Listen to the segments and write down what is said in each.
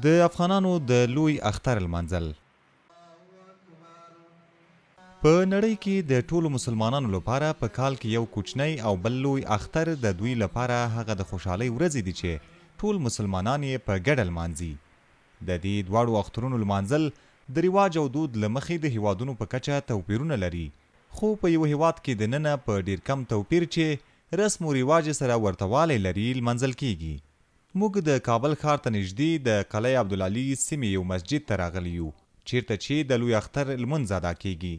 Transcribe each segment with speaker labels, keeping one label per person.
Speaker 1: د افغانانو د لوی اختر لمانځل. په نړۍ کې د ټولو مسلمانانو لپاره په کال کې یو کوچنی او بل لوی اختر د دوی لپاره هغه د خوشحالۍ ورځې دي چې ټول مسلمانان یې په ګډه لمانځي. د دې دواړو اخترونو لمانځل د رواج او دود له مخې د هیوادونو په کچه توپیرونه لري، خو په یو هیواد کې دننه په ډیر کم توپیر چې رسم و رواج سره ورتوالی لري لمانځل کیږي. موږ د کابل ښار ته نږدې د قلعه عبدالعلي سیمې یو مسجد ته راغلي یو چیرته چې د لوی اختر لمونځ ادا کیږي.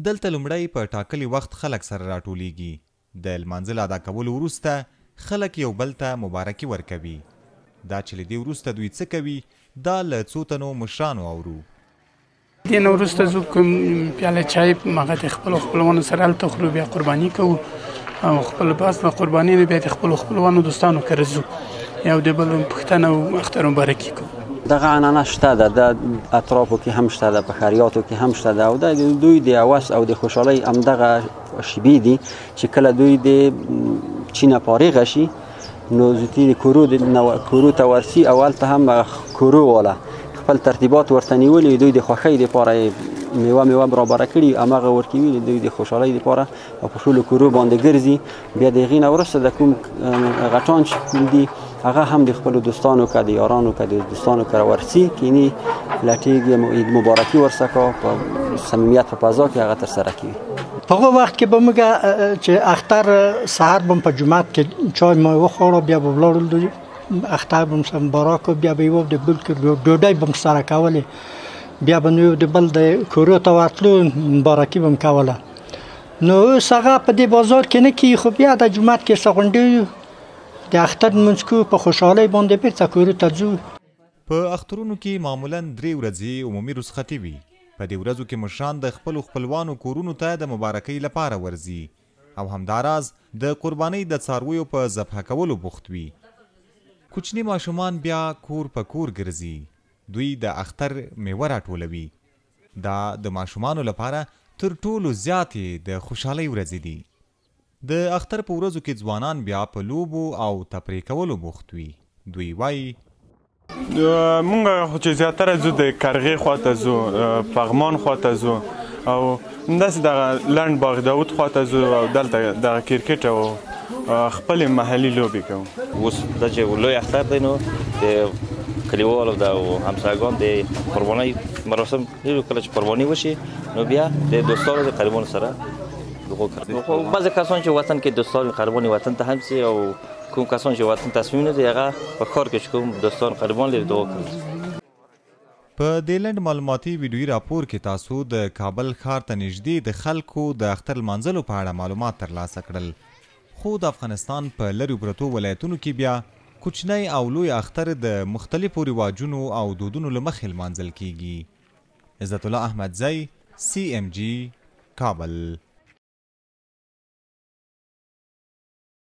Speaker 1: دلته لومړی په ټاکلي وخت خلک سره راټولیږي. د لمانځل ادا کولو وروسته خلک یو بل ته مبارکي ورکوي. دا چې له دې وروسته دوی څه کوي دا له څو تنو مشرانو اورو.
Speaker 2: دې نه وروسته زه کوم پیاله چای هغه د خپلو خپلوانو سره هلته خورو، بیا قرباني کوو او خپل پاس د قرباني نه بیا د خپلو خپلوانو دوستانو کره ځو، یو د بل پوښتنه او اختر مبارکي کوو.
Speaker 3: دغه عنعنه شته ده، د اطرافو کې هم شته ده، په خیریاتو کې هم شته ده او د دوی د هوس او د خوشحالۍ همدغه شیبې دي چې کله دوی د چینه فارغه شي نو زوتی د کورو ته ورسي او هلته هم کورو والا خپل ترتیبات ورته نیولي، دوی د خوښۍ دپاره میوه برابره کړي، همغه ورکوي دوی د خوشحالۍ دپاره او په ټولو کورو باندې ګرځي. بیا د هغې نه وروسته د کوم غټان چې کوم دي هغه هم د خپلو دوستانو که د یارانو که د دوستانو کره ورسي کینی لټېږي مبارکي ورسره کوه، په صمیمیت په فضا کې هغه ترسره کوي.
Speaker 4: په هغه وخت کې به موږ چې اختر سهار به په جومات کې چای ما وخوړو، بیا به ولاړو دوی اختر به سره مبارک و، بیا به یو د بل ډوډۍ به سره کولې، بیا به یو د بل د کورو ته ورتلو مبارکي به کوله. نو اوس هغه په دې بازار کې نه کیږي، خو بیا د جومات کې څه غونډې د اختر لمونځ کوو، په خوشحالۍ باندې بېرته کورو ته ځو.
Speaker 1: په اخترونو کې معمولا 3 ورځې عمومي رخصتي وي. په دې ورځو کې مشران د خپلو خپلوانو کورونو ته د مبارکۍ لپاره ورځي او همداراز د قربانۍ د څارویو په ذبحه کولو بوخت وي. کوچني ماشومان بیا کور په کور ګرځي، دوی د اختر میوه راټولوي. دا د ماشومانو لپاره تر ټولو زیاتې د خوشحالۍ ورځې دي. د اختر په ورځو کې ځوانان بیا په لوبو او تفریح کولو بوخت وي. دوی وایي
Speaker 5: مونږ خو چې زیاتره ځو د کرغې خواته ځو، پغمان خواته ځو او همداسې دغه لنډ باغ داود خواته ځو او دلته دغه کرکټ او خپل محلي لوبې کوو.
Speaker 6: اوس دا چې لوی اختر دی نو د کلیوالو د همسایګانو د قربانۍ مراسم کله چې قرباني وشي نو بیا د دوستانو د قریبانو سره بعضې کسان چې وطن کې دوستان قریبان وطن ته هم سي او کوم کسان چې وطن تصمیم نه دی هغه په ښار کې چې کوم دوستان قریبان لري دعا کوي.
Speaker 1: په دې لنډ معلوماتي ویډیویي راپور کې تاسو د کابل ښار ته نږدې د خلکو د اختر لمانځلو په اړه معلومات ترلاسه کړل، خو د افغانستان په لرې پرتو ولایتونو کې بیا کوچنی او لوی اختر د مختلفو رواجونو او دودونو له مخې لمانځل کیږي. عزت الله احمدزی، CMG، کابل.